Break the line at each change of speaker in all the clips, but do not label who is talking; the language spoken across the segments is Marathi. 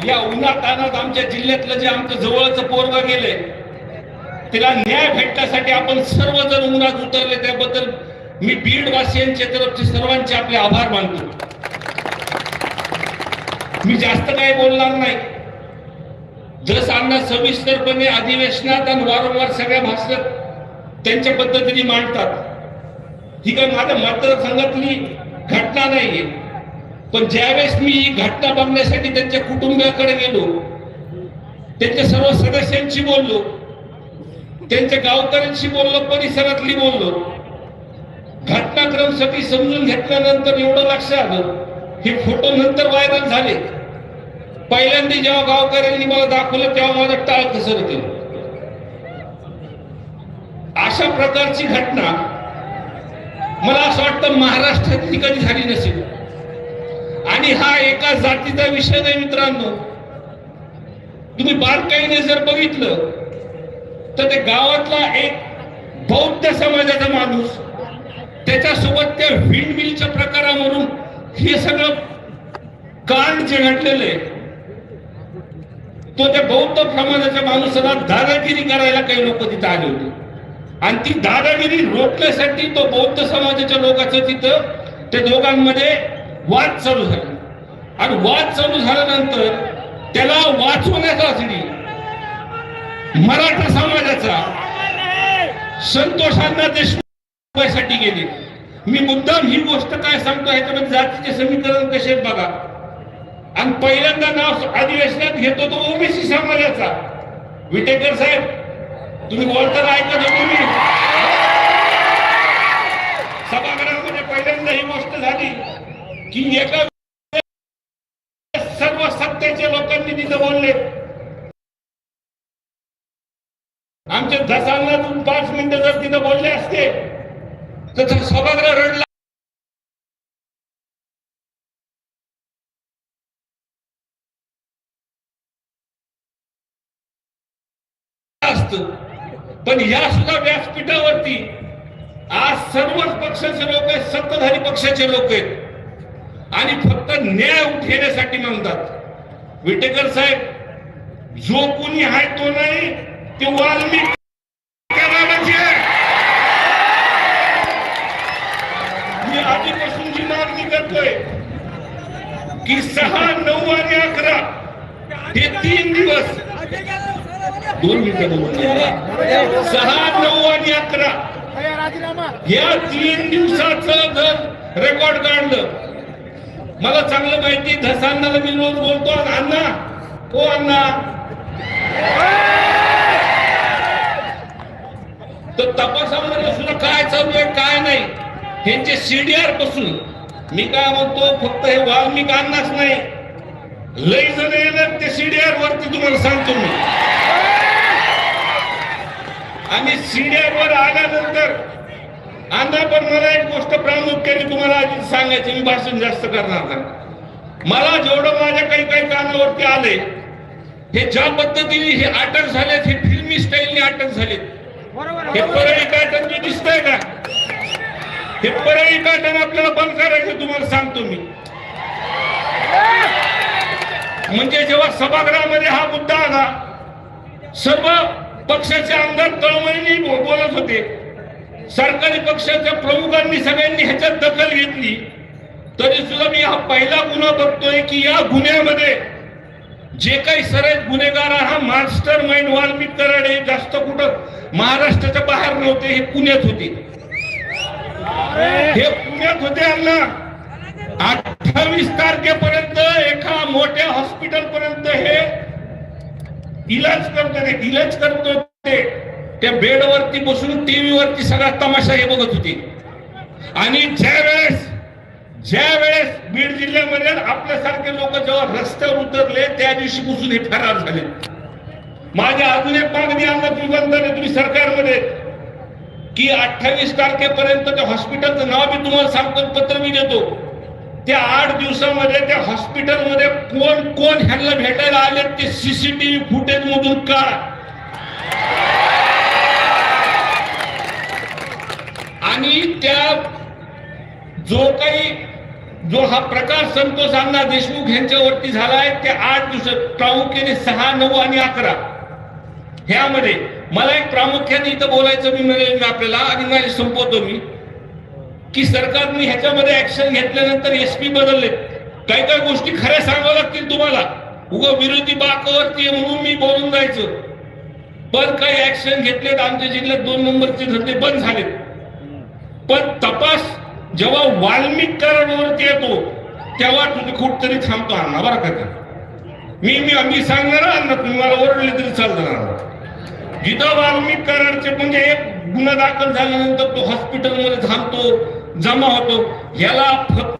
या उन्हातानात आमच्या जिल्ह्यातलं जे आमचं जवळचं पोरग गेले त्याला न्याय भेटण्यासाठी आपण सर्वजण उन्हात उतरले, त्याबद्दल मी बीडवासियांच्या तरफचे सर्वांचे आपले आभार मानतो. मी जास्त काही बोलणार नाही. जसं अण्णा सविस्तरपणे अधिवेशनात आणि वारंवार सगळ्या भाषणात त्यांच्या पद्धतीने मांडतात. ही काही माझ्या मतदारसंघातली घटना नाहीये, पण ज्यावेळेस मी ही घटना बघण्यासाठी त्यांच्या कुटुंबियाकडे गेलो, त्यांच्या सर्व सदस्यांशी बोललो, त्यांच्या गावकऱ्यांशी बोललो, परिसरातली बोललो, घटनाक्रम सगळी समजून घेतल्यानंतर एवढं लक्षात आलं, हे फोटो नंतर व्हायरल झाले. पहिल्यांदा जेव्हा गावकऱ्यांनी मला दाखवलं तेव्हा माझं टाळ घसरत. अशा प्रकारची घटना मला असं वाटतं महाराष्ट्रात कधी झाली नसेल. आणि हा एका जातीचा विषय नाही मित्रांनो. तुम्ही बारकाईने जर बघितलं तर ते गावातला एक बौद्ध समाजाचा माणूस, त्याच्यासोबत त्या विंडमिलच्या प्रकारावरून हे सगळं कांड जे घडलेलं आहे, तो त्या बौद्ध समाजाच्या माणसाला दादागिरी करायला काही लोक तिथं आले होते. आणि ती दादागिरी रोखण्यासाठी तो बौद्ध समाजाच्या लोकांचं तिथं त्या दोघांमध्ये वाद चालू झाला. आणि वाद चालू झाल्यानंतर त्याला वाचवण्यासाठी मराठा समाजाचा संतोष अण्णा देशमुख गेले. मी मुद्दाम ही गोष्ट काय सांगतो, ह्याच्यामध्ये जातीचे समीकरण कसे बघा. आणि पहिल्यांदा नाव अधिवेशनात घेतो तो ओबीसी समाजाचा. विटेकर साहेब, तुम्ही बोलताना ऐकत होतो मी, सभागृहामध्ये पहिल्यांदा ही गोष्ट झाली की एका सर्व सत्तेच्या लोकांनी तिथं बोलले. आमच्या दसांनातून 5 मिनिटं जर तिथं बोलले असते तर सभागृह रडला असत. पण या सुद्धा व्यासपीठावरती आज सर्वच पक्षाचे लोक आहेत, सत्ताधारी पक्षाचे लोक आहेत आणि फक्त न्याय उठवण्यासाठी म्हणतात. विटेकर साहेब, जो कोणी आहे तो नाही, ते वाल्मिक मी आधीपासून जी मागणी करतोय की 6, 9 आणि 11 हे 3 दिवस, 2 मिनिटं 6, 9 आणि 11 या 3 दिवसाचं जर रेकॉर्ड काढलं, मला चांगलं माहिती, धसांनाला मी रोज बोलतो, अण्णा ओ अण्णा, तर तपासामध्ये सुद्धा काय चालू आहे काय नाही ह्यांचे सीडीआर पासून मी काय म्हणतो, फक्त हे वाल्मिक अण्णाच नाही, लई जण येणार ते सीडीआर वरती, तुम्हाला सांगतो मी. आणि सीडीआर वर आल्यानंतर अण्णा, पण मला एक गोष्ट प्रामुख्याने तुम्हाला आधी सांगायची, मी भाषण जास्त करणार नाही. मला जेवढं माझ्या काही कानावरती आले, हे ज्या पद्धतीने हे अटक झालेत, हे फिल्मी स्टाईलने अटक झालेत. हे परळी पॅटर्न जे दिसतंय का, हे परळी पॅटर्न आपल्याला बंद करायचं, तुम्हाला सांगतो मी. म्हणजे जेव्हा सभागृहामध्ये हा मुद्दा आला, सर्व पक्षाचे आमदार तळमळीने बोलत होते, सरकारी पक्षाच्या प्रमुखांनी सगळ्यांनी ह्याच्यात दखल घेतली. तरी सुद्धा मी हा पहिला गुन्हा बघतोय की या गुन्ह्यामध्ये जे काही सर्व गुन्हेगार, हा मास्टर माइंड वाल्मिक कराड हे जास्त कुठं महाराष्ट्राच्या बाहेर नव्हते, हे पुण्यात होते. हे पुण्यात होते. अण्णा 28 तारखेपर्यंत एका मोठ्या हॉस्पिटल पर्यंत हे इलाज करत होते. त्या बेडवरती बसून टीव्ही वरती सगळा तमाशा हे बघत होते. आणि ज्यावेळेस बीड जिल्ह्यामध्ये आपल्यासारखे लोक जेव्हा रस्त्यावर उतरले, त्या दिवशीपासून हे फरार झाले. माझ्या अजून एक मागणी अण्णा तुम्ही सरकारमध्ये की 28 तारखेपर्यंत त्या हॉस्पिटलचं नाव मी तुम्हाला सांगतो, पत्र मी देतो. त्या 8 दिवसामध्ये त्या हॉस्पिटलमध्ये कोण ह्यांना भेटायला आले ते सीसीटीव्ही फुटेज मधून काढा. आणि त्या जो काही जो हा प्रकार संतोष अण्णा देशमुख यांच्यावरती झालाय ते 8 दिवसात प्रामुख्याने 6, 9 आणि 11 ह्यामध्ये मला एक प्रामुख्याने इथं बोलायचं मी म्हणेल आपल्याला आणि माझे संपवतो मी की सरकारने ह्याच्यामध्ये ऍक्शन घेतल्यानंतर एसपी बदलले. काही काही गोष्टी खऱ्या सांगाव्या लागतील तुम्हाला. उगा विरोधी बाकावरती म्हणून मी बोलून जायचं. पण काही ऍक्शन घेतलेत. आमच्या जिल्ह्यात 2 नंबरचे धंदे बंद झालेत. पण तपास जेव्हा वाल्मिक करारावरती येतो तेव्हा तुम्ही कुठतरी थांबतो अण्णा बरं का. मी सांगणार अण्णा तुम्ही मला ओरडले तरी चालणार. जिथं वाल्मिक करारचे म्हणजे एक गुन्हा दाखल झाल्यानंतर तो हॉस्पिटलमध्ये थांबतो, जमा होतो. याला फक्त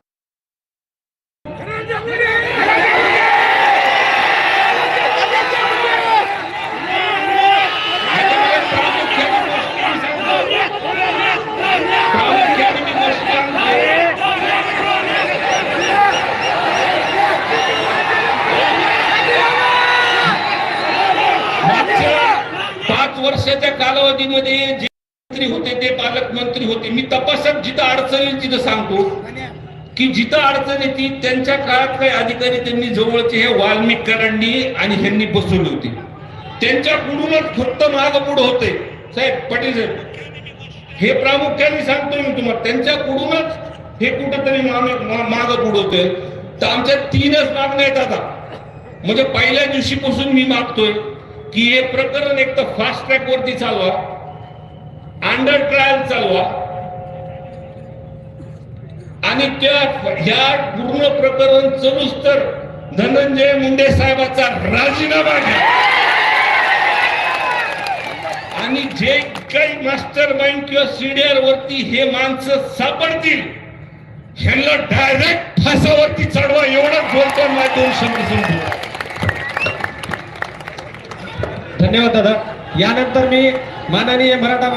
वर्षाच्या कालावधीमध्ये जे मंत्री होते ते पालकमंत्री होते. मी तपासात जिथं अडचण येईल तिथं सांगतो की जिथं अडचण येते त्यांच्या काळात काही अधिकारी त्यांनी जवळचे हे वाल्मिक करांनी आणि ह्यांनी बसवले होते. त्यांच्याकडूनच फक्त माग पुढे होते. साहेब पाटील साहेब हे प्रामुख्याने सांगतो मी तुम्हाला. त्यांच्याकडूनच हे कुठेतरी माग पुढे होते. तर आमच्या 3च मागण्या आहेत आता. म्हणजे पहिल्या दिवशीपासून मी मागतोय की हे प्रकरण एक तर फास्ट ट्रॅक वरती चालवा, अंडर ट्रायल चालवा आणि ह्या पूर्ण प्रकरण चलूच तर धनंजय मुंडे साहेबांचा राजीनामा घ्या आणि जे काही मास्टर माइंड किंवा सीडीआर वरती हे माणसं सापडतील ह्यांना डायरेक्ट फासावरती चढवा. एवढंच बोलतो. माझे 2 शब्द संपतो.
धन्यवाद दादा. यानंतर मी माननीय मराठा